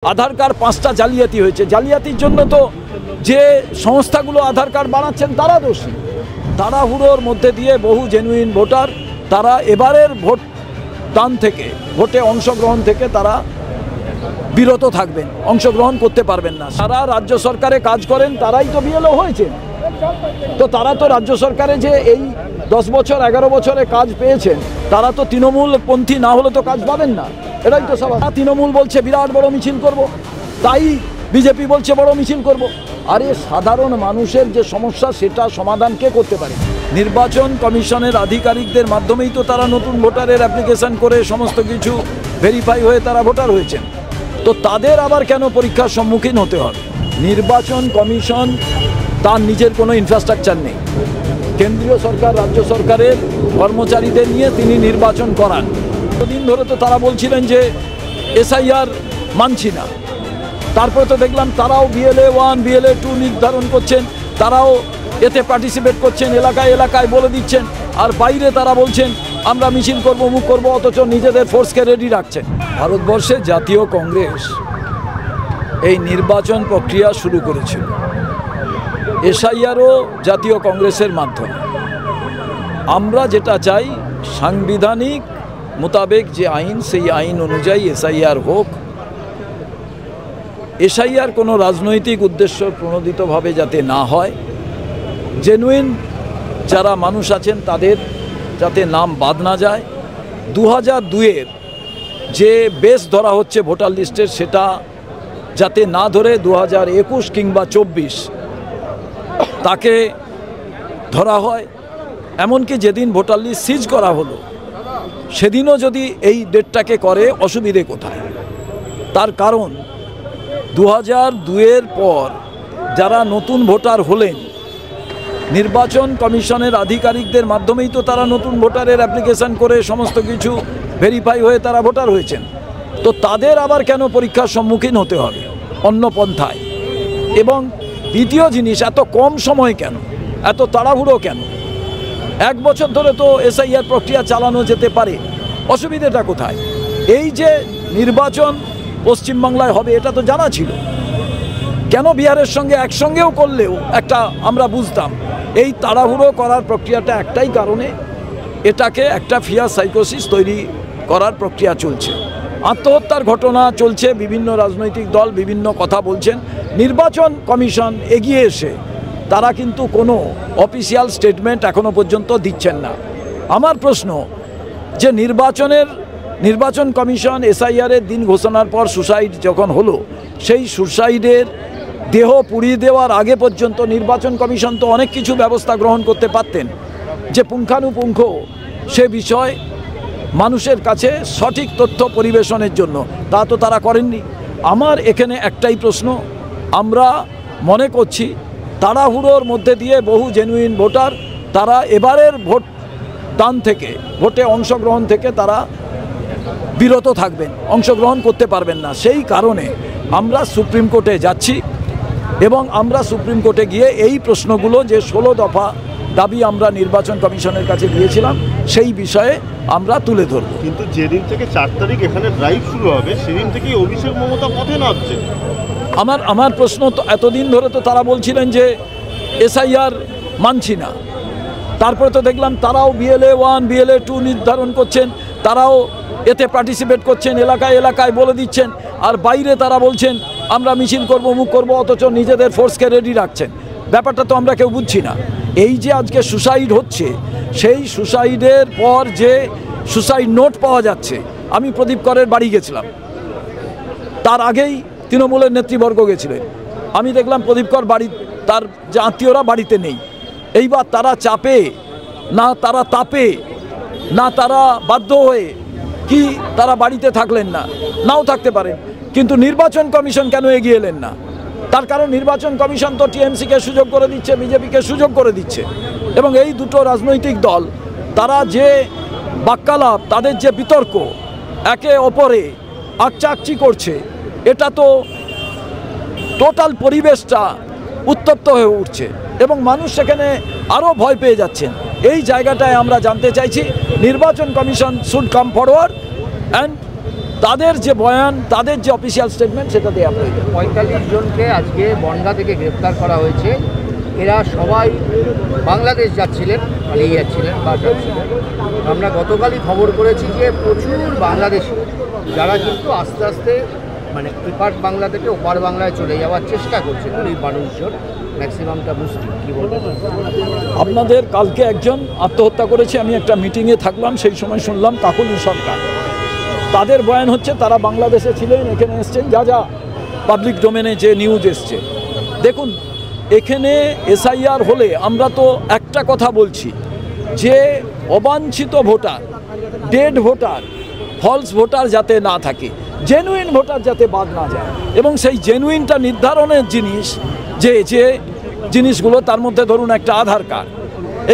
আধার card ৫টা জালিয়াতি হয়েছে। জালিয়াতির জন্য তো যে সংস্থাগুলো আধার কার্ড বানাচ্ছেন তারা দোষী। তাড়াহুড়োর মধ্যে দিয়ে বহু জেনুইন ভোটার তারা এবারের ভোট দান থেকে, ভোটে অংশগ্রহণ থেকে তারা বিরত থাকবেন, অংশগ্রহণ করতে পারবেন না। সারা রাজ্য সরকারে কাজ করেন, তারাই তো বিএলও হয়েছেন। তো তারা তো রাজ্য সরকারে যে এই 10 বছর 11 বছরে কাজ পেয়েছেন, তারা তো তৃণমূলপন্থী না হলে তো কাজ পাবেন না। এটাই তো সবাই। তৃণমূল বলছে বিরাট বড় মিছিল করব, তাই বিজেপি বলছে বড় মিছিল করব। আরে সাধারণ মানুষের যে সমস্যা সেটা সমাধান কে করতে পারে? নির্বাচন কমিশনের আধিকারিকদের মাধ্যমেই তো তারা নতুন ভোটারের অ্যাপ্লিকেশন করে সমস্ত কিছু ভেরিফাই হয়ে তারা ভোটার হয়েছেন। তো তাদের আবার কেন পরীক্ষার সম্মুখীন হতে হবে? নির্বাচন কমিশন তার নিজের কোনো ইনফ্রাস্ট্রাকচার নেই। কেন্দ্রীয় সরকার রাজ্য সরকারের কর্মচারীদের নিয়ে তিনি নির্বাচন করান। দিন ধরে তো তারা বলছিলেন যে এসআইআর মানছি না। তারপরে তো দেখলাম তারাও BLA 1 BLA 2 নির্ধারণ করছেন, তারাও এতে পার্টিসিপেট করছেন, এলাকায় এলাকায় বলে দিচ্ছেন। আর বাইরে তারা বলছেন আমরা মিছিল করব, মুখ করব, অথচ নিজেদের ফোর্সকে রেডি রাখছেন। ভারতবর্ষে জাতীয় কংগ্রেস এই নির্বাচন প্রক্রিয়া শুরু করেছিল এসআইআরও জাতীয় কংগ্রেসের মাধ্যমে। আমরা যেটা চাই, সাংবিধানিক মোতাবেক যে আইন, সেই আইন অনুযায়ী এসআইআর হোক। এসআইআর কোনো রাজনৈতিক উদ্দেশ্য প্রণোদিতভাবে যাতে না হয়, জেনুইন যারা মানুষ আছেন তাদের যাতে নাম বাদ না যায়। 2002-এর যে বেস ধরা হচ্ছে ভোটার লিস্টের, সেটা যাতে না ধরে 2021 কিংবা 24 তাকে ধরা হয়। এমনকি যেদিন ভোটার লিস্ট সিজ করা হলো সেদিনও যদি এই ডেটটাকে করে, অসুবিধে কোথায়? তার কারণ 2002-এর পর যারা নতুন ভোটার হলেন, নির্বাচন কমিশনের আধিকারিকদের মাধ্যমেই তো তারা নতুন ভোটারের অ্যাপ্লিকেশন করে সমস্ত কিছু ভেরিফাই হয়ে তারা ভোটার হয়েছেন। তো তাদের আবার কেন পরীক্ষার সম্মুখীন হতে হবে অন্য পন্থায়? এবং দ্বিতীয় জিনিস, এত কম সময় কেন, এত তাড়াহুড়ো কেন? 1 বছর ধরে তো এসআইআর প্রক্রিয়া চালানো যেতে পারে, অসুবিধাটা কোথায়? এই যে নির্বাচন পশ্চিমবাংলায় হবে এটা তো জানা ছিল, কেন বিহারের সঙ্গে একসঙ্গেও করলেও একটা আমরা বুঝতাম। এই তাড়াহুড়ো করার প্রক্রিয়াটা একটাই কারণে, এটাকে একটা ফিয়ার সাইকোসিস তৈরি করার প্রক্রিয়া চলছে। আত্মহত্যার ঘটনা চলছে, বিভিন্ন রাজনৈতিক দল বিভিন্ন কথা বলছেন। নির্বাচন কমিশন এগিয়ে এসে তারা কিন্তু কোনো অফিসিয়াল স্টেটমেন্ট এখনো পর্যন্ত দিচ্ছেন না। আমার প্রশ্ন যে নির্বাচন কমিশন এসআইআরের দিন ঘোষণার পর সুসাইড যখন হলো, সেই সুসাইডের দেহ পুড়িয়ে দেওয়ার আগে পর্যন্ত নির্বাচন কমিশন তো অনেক কিছু ব্যবস্থা গ্রহণ করতে পারতেন, যে পুঙ্খানুপুঙ্খ সে বিষয় মানুষের কাছে সঠিক তথ্য পরিবেশনের জন্য। তা তো তারা করেননি। আমার এখানে একটাই প্রশ্ন, আমরা মনে করছি তাড়াহুড়োর মধ্যে দিয়ে বহু জেনুইন ভোটার তারা এবারের ভোট দান থেকে, ভোটে অংশগ্রহণ থেকে তারা বিরত থাকবেন, অংশগ্রহণ করতে পারবেন না। সেই কারণে আমরা সুপ্রিম কোর্টে যাচ্ছি এবং আমরা সুপ্রিম কোর্টে গিয়ে এই প্রশ্নগুলো, যে 16 দফা দাবি আমরা নির্বাচন কমিশনের কাছে দিয়েছিলাম, সেই বিষয়ে আমরা তুলে ধরব। কিন্তু যেদিন থেকে 4 তারিখ এখানে ড্রাইভ শুরু হবে, সেদিন থেকেই অভিষেক মমতা পথে নামছে। আমার প্রশ্ন তো, এতদিন ধরে তো তারা বলছিলেন যে এসআইআর মানছি না। তারপরে তো দেখলাম তারাও BLA 1 BLA 2 নির্ধারণ করছেন, তারাও এতে পার্টিসিপেট করছেন, এলাকায় এলাকায় বলে দিচ্ছেন। আর বাইরে তারা বলছেন আমরা মিছিল করব, মুখ করব, অথচ নিজেদের ফোর্সকে রেডি রাখছেন। ব্যাপারটা তো আমরা কেউ বুঝছি না। এই যে আজকে সুসাইড হচ্ছে, সেই সুসাইডের পর যে সুসাইড নোট পাওয়া যাচ্ছে, আমি প্রদীপ করের বাড়ি গেছিলাম, তার আগেই তৃণমূলের নেতৃবর্গ গেছিলেন। আমি দেখলাম প্রদীপ কর বাড়ি, তার যে আত্মীয়রা বাড়িতে নেই। এইবার তারা চাপে না, তারা তাপে না, তারা বাধ্য হয়ে কি তারা বাড়িতে থাকলেন না, নাও থাকতে পারেন। কিন্তু নির্বাচন কমিশন কেন এগিয়ে এলেন না? তার কারণ নির্বাচন কমিশন তো টিএমসিকে সুযোগ করে দিচ্ছে, বিজেপিকে সুযোগ করে দিচ্ছে। এবং এই দুটো রাজনৈতিক দল তারা যে বাক্যালাপ, তাদের যে বিতর্ক, একে অপরে আকচাকচি করছে, এটা তো টোটাল পরিবেশটা উত্তপ্ত হয়ে উঠছে এবং মানুষ সেখানে আরও ভয় পেয়ে যাচ্ছেন। এই জায়গাটায় আমরা জানতে চাইছি নির্বাচন কমিশন শুড কাম ফরওয়ার্ড অ্যান্ড তাদের যে বয়ান, তাদের যে অফিসিয়াল স্টেটমেন্ট, সেটা দেওয়া প্রয়োজন। 45 জনকে আজকে বনগাঁ থেকে গ্রেপ্তার করা হয়েছে। এরা সবাই বাংলাদেশ যাচ্ছিলেন, পালিয়ে যাচ্ছিলেন বা যাচ্ছিলেন। আমরা গতকালই খবর করেছি যে প্রচুর বাংলাদেশি যারা কিন্তু আস্তে আস্তে মানে এপার বাংলা থেকে ওপার বাংলায় চলে যাওয়ার চেষ্টা করছে। গরিব মানুষজন, ম্যাক্সিমামটা মুসলিম। কী বলবেন? আপনাদের কালকে একজন আত্মহত্যা করেছে, আমি একটা মিটিংয়ে থাকলাম, সেই সময় শুনলাম কাকলি সরকার। তাদের বয়ান হচ্ছে তারা বাংলাদেশে ছিলেন, এখানে এসছেন, যা যা পাবলিক ডোমেনে যে নিউজ এসছে। দেখুন, এখানে এসআইআর হলে আমরা তো একটা কথা বলছি যে অবাঞ্ছিত voter, dead voter, false voter যাতে না থাকে, জেনুইন ভোটার যাতে বাদ না যায়। এবং সেই জেনুইনটা নির্ধারণের জিনিস যে যে জিনিসগুলো, তার মধ্যে ধরুন একটা আধার কার্ড।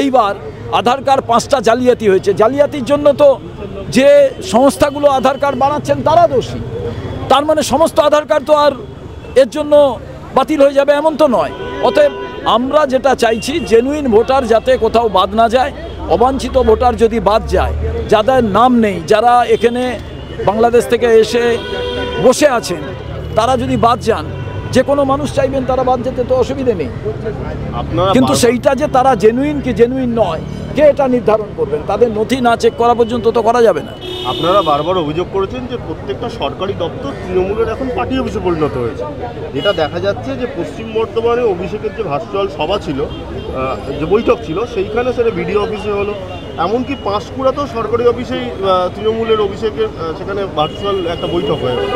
এইবার আধার কার্ড 5টা জালিয়াতি হয়েছে। জালিয়াতির জন্য তো যে সংস্থাগুলো আধার কার্ড বানাচ্ছেন তারা দোষী। তার মানে সমস্ত আধার কার্ড তো আর এর জন্য বাতিল হয়ে যাবে এমন তো নয়। অতএব আমরা যেটা চাইছি, জেনুইন ভোটার যাতে কোথাও বাদ না যায়। অবাঞ্ছিত ভোটার যদি বাদ যায়, যাদের নাম নেই, যারা এখানে বাংলাদেশ থেকে এসে বসে আছেন, তারা যদি বাদ যান, যে কোনো মানুষ চাইবেন তারা বাদ যেতে, তো অসুবিধে নেই। কিন্তু সেইটা যে তারা জেনুইন কি জেনুইন নয়, কে এটা নির্ধারণ করবেন? তাদের নথি না চেক করা পর্যন্ত তো করা যাবে না। আপনারা বারবার অভিযোগ করেছেন যে প্রত্যেকটা সরকারি দপ্তর তৃণমূলের এখন পার্টি অফিসে পরিণত হয়েছে। যেটা দেখা যাচ্ছে যে পশ্চিম বর্ধমানে অভিষেকের যে ভার্চুয়াল সভা ছিল, যে বৈঠক ছিল, সেইখানে সেটা বিডিও অফিসে হলো। এমনকি পাঁশকুড়াতেও সরকারি অফিসেই তৃণমূলের অভিষেকের সেখানে ভার্চুয়াল একটা বৈঠক হয়ে গেল।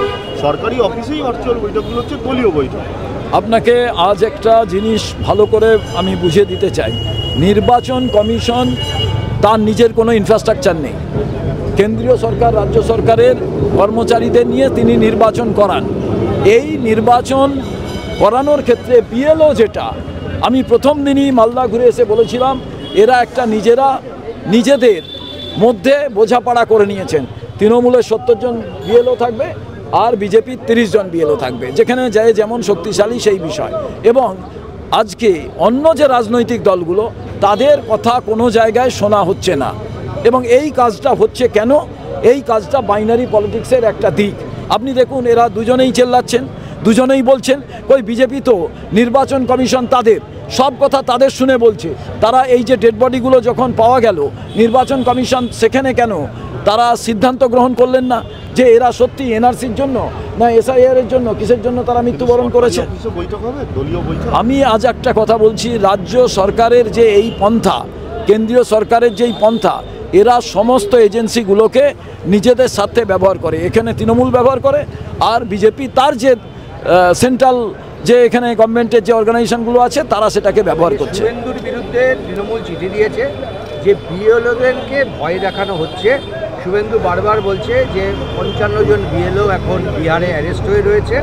সরকারি অফিসেই ভার্চুয়াল বৈঠকগুলো হচ্ছে দলীয় বৈঠক। আপনাকে আজ একটা জিনিস ভালো করে আমি বুঝিয়ে দিতে চাই। নির্বাচন কমিশন তার নিজের কোনো ইনফ্রাস্ট্রাকচার নেই। কেন্দ্রীয় সরকার, রাজ্য সরকারের কর্মচারীদের নিয়ে তিনি নির্বাচন করান। এই নির্বাচন করানোর ক্ষেত্রে বিএলও, যেটা আমি প্রথম দিনই মালদা ঘুরে এসে বলেছিলাম, এরা একটা নিজেদের মধ্যে বোঝাপড়া করে নিয়েছেন। তৃণমূলের 70 জন বিএলও থাকবে আর বিজেপির 30 জন বিএলও থাকবে, যেখানে যায় যেমন শক্তিশালী সেই বিষয়। এবং আজকে অন্য যে রাজনৈতিক দলগুলো, তাদের কথা কোনো জায়গায় শোনা হচ্ছে না। এবং এই কাজটা হচ্ছে কেন? এই কাজটা বাইনারি পলিটিক্সের একটা দিক। আপনি দেখুন, এরা দুজনেই চেল্লাচ্ছেন, দুজনেই বলছেন, কই বিজেপি তো নির্বাচন কমিশন তাদের সব কথা তাদের শুনে বলছে। তারা এই যে ডেড বডিগুলো যখন পাওয়া গেল, নির্বাচন কমিশন সেখানে কেন তারা সিদ্ধান্ত গ্রহণ করলেন না যে এরা সত্যি এনআরসির জন্য না এসআইআর এর জন্য, কিসের জন্য তারা মৃত্যুবরণ করেছে? আমি আজ একটা কথা বলছি, রাজ্য সরকারের যে এই পন্থা, কেন্দ্রীয় সরকারের যেই পন্থা, এরা সমস্ত এজেন্সিগুলোকে নিজেদের স্বার্থে ব্যবহার করে। এখানে তৃণমূল ব্যবহার করে, আর বিজেপি তার যে সেন্ট্রাল যে এখানে গভর্নমেন্টের যে অর্গানাইজেশনগুলো আছে, তারা সেটাকে ব্যবহার করছে। শুভেন্দুর বিরুদ্ধে তৃণমূল চিঠি দিয়েছে যে বিএলওদেরকে ভয় দেখানো হচ্ছে। শুভেন্দু বারবার বলছে যে 55 জন বিএলও এখন বিহারে অ্যারেস্ট হয়ে রয়েছে।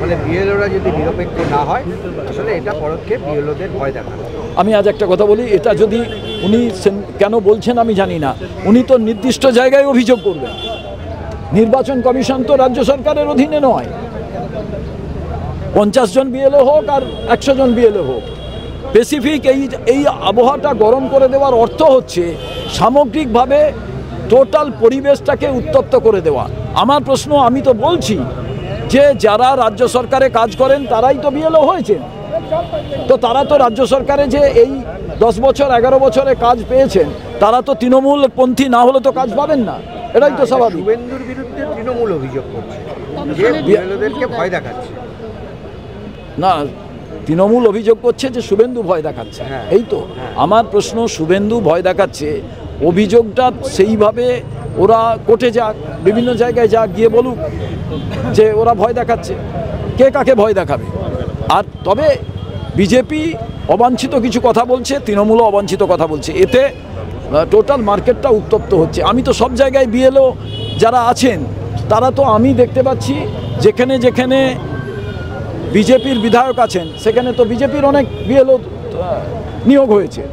মানে বিএলওরা যদি নিরপেক্ষ না হয়, আসলে এটা পরোক্ষে বিএলওদের ভয় দেখানো। আমি আজ একটা কথা বলি, এটা যদি উনি কেন বলছেন আমি জানি না, উনি তো নির্দিষ্ট জায়গায় অভিযোগ করবেন। নির্বাচন কমিশন তো রাজ্য সরকারের অধীনে নয়। 50 জন বিএলও হোক আর 100 জন বিএলও হোক, স্পেসিফিক এই আবহাওয়াটা গরম করে দেওয়ার অর্থ হচ্ছে সামগ্রিকভাবে টোটাল পরিবেশটাকে উত্তপ্ত করে দেওয়া। আমার প্রশ্ন, আমি তো বলছি যে যারা রাজ্য সরকারে কাজ করেন তারাই তো বিএলও হয়েছেন, তো তারা তো রাজ্য সরকারে যে এই 10 বছর 11 বছরে কাজ পেয়েছেন, তারা তো তৃণমূল পন্থী না হলে তো কাজ পাবেন না। এটাই তো স্বাভাবিক। শুভেন্দুর বিরুদ্ধে তৃণমূল অভিযোগ করছে যে বিএলওদেরকে ভয় দেখাচ্ছে। না, তৃণমূল অভিযোগ করছে যে শুভেন্দু ভয় দেখাচ্ছে। এই তো আমার প্রশ্ন, শুভেন্দু ভয় দেখাচ্ছে, অভিযোগটা সেইভাবে ওরা কোর্টে যাক, বিভিন্ন জায়গায় যাক, গিয়ে বলুক যে ওরা ভয় দেখাচ্ছে। কে কাকে ভয় দেখাবে? আর তবে বিজেপি অবাঞ্ছিত কিছু কথা বলছে, তৃণমূলও অবাঞ্ছিত কথা বলছে, এতে টোটাল মার্কেটটা উত্তপ্ত হচ্ছে। আমি তো সব জায়গায় বিএলও যারা আছেন, তারা তো আমি দেখতে পাচ্ছি যেখানে যেখানে বিজেপির বিধায়ক আছেন, সেখানে তো বিজেপির অনেক বিএলও নিয়োগ হয়েছে।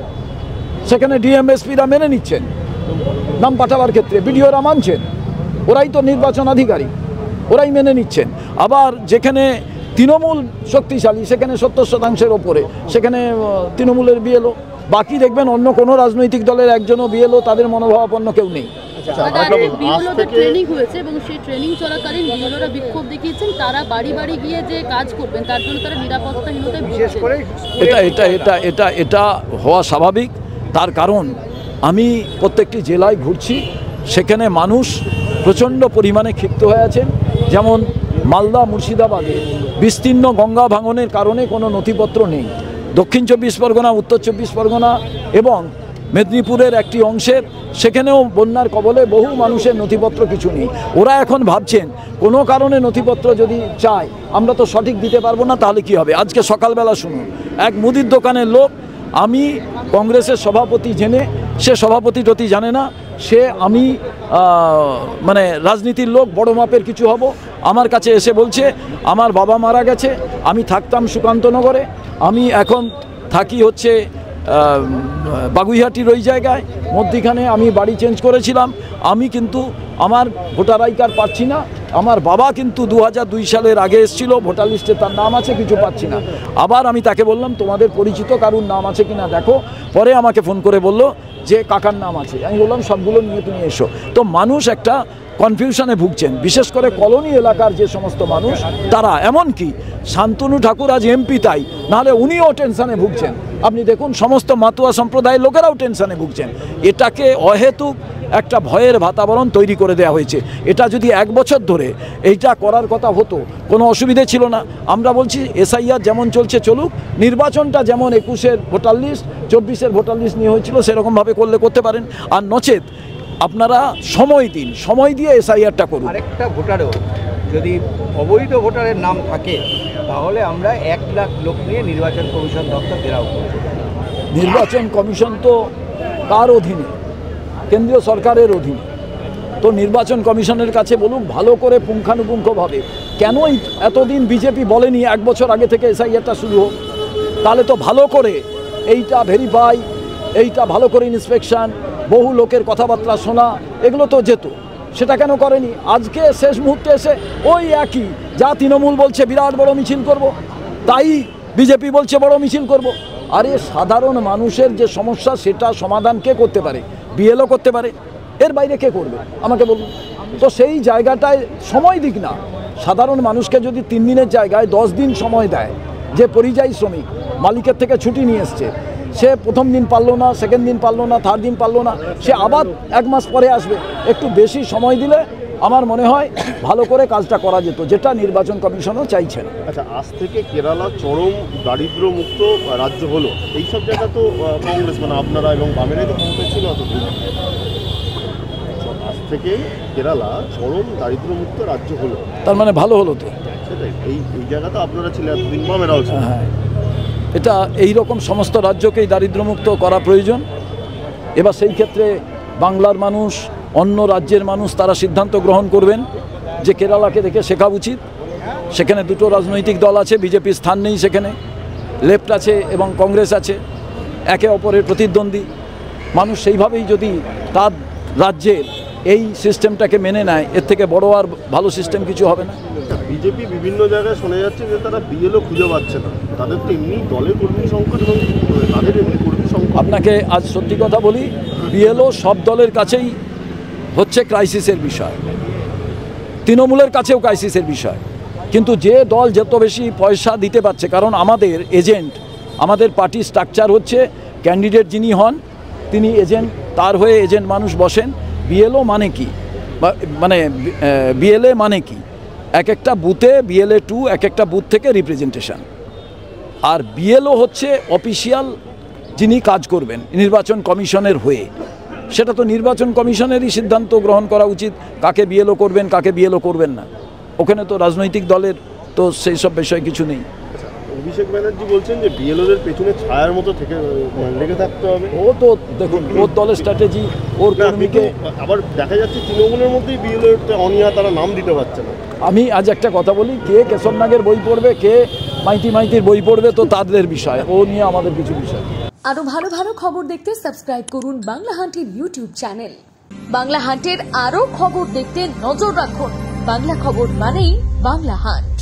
সেখানে ডিএমএসপিরা মেনে নিচ্ছেন নাম পাঠাবার ক্ষেত্রে, বিডিওরা মানছেন, ওরাই তো নির্বাচন আধিকারিক, ওরাই মেনে নিচ্ছেন। আবার যেখানে তৃণমূল শক্তিশালী, সেখানে 70% ওপরে, সেখানে তৃণমূলের বিএলও। বাকি দেখবেন অন্য কোনো রাজনৈতিক দলের একজনও বিএলও তাদের মনোভাবাপন্ন কেউ নেই। ট্রেনিং হয়েছে এবং সেই ট্রেনিং চলাকালীন বিএলওরা বিক্ষোভ দেখিয়েছেন, তারা বাড়ি বাড়ি গিয়ে যে কাজ করবেন তার জন্য তারা নিরাপত্তাহীনতায় ভুগছেন। এটা হওয়া স্বাভাবিক। তার কারণ আমি প্রত্যেকটি জেলায় ঘুরছি, সেখানে মানুষ প্রচণ্ড পরিমাণে ক্ষিপ্ত হয়ে আছেন। যেমন মালদা মুর্শিদাবাদে বিস্তীর্ণ গঙ্গা ভাঙনের কারণে কোনো নথিপত্র নেই। দক্ষিণ 24 পরগনা, উত্তর 24 পরগনা এবং মেদিনীপুরের একটি অংশের সেখানেও বন্যার কবলে বহু মানুষের নথিপত্র কিছু নেই। ওরা এখন ভাবছেন কোনো কারণে নথিপত্র যদি চায় আমরা তো সঠিক দিতে পারবো না, তাহলে কি হবে। আজকে সকালবেলা শুনুন, এক মুদির দোকানের লোক, আমি কংগ্রেসের সভাপতি জেনে সে সভাপতি টতি জানে না, সে আমি মানে রাজনীতির লোক, বড় মাপের কিছু হব, আমার কাছে এসে বলছে আমার বাবা মারা গেছে, আমি থাকতাম সুকান্তনগরে, আমি এখন থাকি হচ্ছে বাগুইহাটির ওই জায়গায়, মধ্যিখানে আমি বাড়ি চেঞ্জ করেছিলাম, আমি কিন্তু আমার ভোটার আই কার্ড পাচ্ছি না, আমার বাবা কিন্তু 2002 সালের আগে এসেছিল, ভোটার লিস্টে তার নাম আছে, কিছু পাচ্ছি না। আবার আমি তাকে বললাম তোমাদের পরিচিত কারুর নাম আছে কিনা দেখো। পরে আমাকে ফোন করে বলল যে কাকার নাম আছে। আমি বললাম সবগুলো নিয়ে তুমি এসো। তো মানুষ একটা কনফিউশনে ভুগছেন, বিশেষ করে কলোনি এলাকার যে সমস্ত মানুষ তারা, এমনকি শান্তনু ঠাকুর আজ এমপি তাই, নাহলে উনিও টেনশানে ভুগছেন। আপনি দেখুন সমস্ত মাতুয়া সম্প্রদায়ের লোকেরাও টেনশানে ভুগছেন। এটাকে অহেতুক একটা ভয়ের বাতাবরণ তৈরি করে দেওয়া হয়েছে। এটা যদি 1 বছর ধরে এইটা করার কথা হতো কোনো অসুবিধে ছিল না। আমরা বলছি এসআইআর যেমন চলছে চলুক, নির্বাচনটা যেমন 21-এর ভোটার লিস্ট 24-এর ভোটার লিস্ট নিয়ে হয়েছিল সেরকমভাবে করতে পারেন, আর নচেত আপনারা সময় দিন, সময় দিয়ে এসআইআরটা করুন। আরেকটা ভোটারও যদি অবৈধ ভোটারের নাম থাকে তাহলে আমরা 1 লাখ লোক নিয়ে নির্বাচন কমিশন দপ্তর ঘেরাও করব। নির্বাচন কমিশন তো কার অধীনে? কেন্দ্রীয় সরকারের অধীনে। তো নির্বাচন কমিশনের কাছে বলুক ভালো করে পুঙ্খানুপুঙ্খভাবে, কেন এতদিন বিজেপি বলেনি 1 বছর আগে থেকে এসআইআরটা শুরু হোক? তাহলে তো ভালো করে এইটা ভেরিফাই, এইটা ভালো করে ইন্সপেকশন, বহু লোকের কথাবার্তা শোনা, এগুলো তো যেত। সেটা কেন করেনি? আজকে শেষ মুহূর্তে এসে ওই একই যা তৃণমূল বলছে বিরাট বড় মিছিল করব, তাই বিজেপি বলছে বড় মিছিল করব। আরে সাধারণ মানুষের যে সমস্যা সেটা সমাধান কে করতে পারে? বিএলও করতে পারে, এর বাইরে কে করবে আমাকে বলুন। তো সেই জায়গাটায় সময় দিক না। সাধারণ মানুষকে যদি 3 দিনের জায়গায় 10 দিন সময় দেয়, যে পরিযায়ী শ্রমিক মালিকের থেকে ছুটি নিয়ে এসছে, সে প্রথম দিন পারলো না, সেকেন্ড দিন পারলো না, থার্ড দিন পারলো না, সে আবার 1 মাস পরে আসবে। একটু বেশি সময় দিলে আমার মনে হয় ভালো করে কাজটা করা যেত, যেটা নির্বাচন কমিশনও চাইছেন। আচ্ছা, আজ থেকে কেরালা চরম দারিদ্র্যমুক্ত রাজ্য হলো, এইসব জায়গা তো কংগ্রেস মানে আপনারা এবং বামেরাই তো ক্ষমতা ছিল এতদিন। আজ থেকে কেরালা চরম দারিদ্র্যমুক্ত রাজ্য হলো, তার মানে ভালো হলো তো। সেটাই, এই জায়গা তো আপনারা ছিলেন এতদিন, বামেরাও ছিল। হ্যাঁ, এটা এই রকম সমস্ত রাজ্যকেই দারিদ্র্যমুক্ত করা প্রয়োজন। এবার সেই ক্ষেত্রে বাংলার মানুষ, অন্য রাজ্যের মানুষ তারা সিদ্ধান্ত গ্রহণ করবেন যে কেরালাকে দেখে শেখা উচিত। সেখানে 2টো রাজনৈতিক দল আছে, বিজেপির স্থান নেই সেখানে, লেফট আছে এবং কংগ্রেস আছে, একে অপরের প্রতিদ্বন্দ্বী। মানুষ সেইভাবেই যদি তার রাজ্যের এই সিস্টেমটাকে মেনে নেয়, এর থেকে বড় আর ভালো সিস্টেম কিছু হবে না। বিজেপি বিভিন্ন জায়গায় শোনা যাচ্ছে যে তারা বিএলও খুঁজে পাচ্ছে না, তাদের তো এমনি দলের কর্মী সংকট এবং তাদের এমনি কর্মী সংকট। আপনাকে আজ সত্যি কথা বলি, বিএলও সব দলের কাছেই হচ্ছে ক্রাইসিসের বিষয়, তৃণমূলের কাছেও ক্রাইসিসের বিষয়। কিন্তু যে দল যত বেশি পয়সা দিতে পারছে, কারণ আমাদের এজেন্ট, আমাদের পার্টি স্ট্রাকচার হচ্ছে ক্যান্ডিডেট যিনি হন তিনি এজেন্ট, তার হয়ে এজেন্ট মানুষ বসেন। বিএলও মানে কি, মানে বিএলএ মানে কি, এক একটা বুথে বিএলএ 2 এক একটা বুথ থেকে রিপ্রেজেন্টেশন, আর বিএলও হচ্ছে অফিসিয়াল যিনি কাজ করবেন নির্বাচন কমিশনের হয়ে। সেটা তো নির্বাচন কমিশনেরই সিদ্ধান্ত গ্রহণ করা উচিত কাকে বিএলও করবেন কাকে বিএলও করবেন না। ওখানে তো রাজনৈতিক দলের তো সেই সব বিষয় কিছু নেই। অভিষেক ব্যানার্জি বলছেন যে বিএলওদের পেছনে ছায়ার মতো থেকে লেগে থাকতে হবে। ও তো দেখুন ওর দলের স্ট্র্যাটেজি, ওর কর্মীকে। আবার দেখা যাচ্ছে তৃণমূলের মধ্যেই বিএলও অনিয়া, তারা নাম দিতে পারছে না। আমি আজ একটা কথা বলি, কে কেশবনাগের বই পড়বে, কে মাইতির বই পড়বে, তো তাদের বিষয়, ও নিয়ে আমাদের কিছু বিষয়। আরো ভালো ভালো খবর দেখতে সাবস্ক্রাইব করুন বাংলা হান্টের ইউটিউব চ্যানেল। বাংলা হান্টের আরো খবর দেখতে নজর রাখুন। বাংলা খবর মানেই বাংলা হান্ট।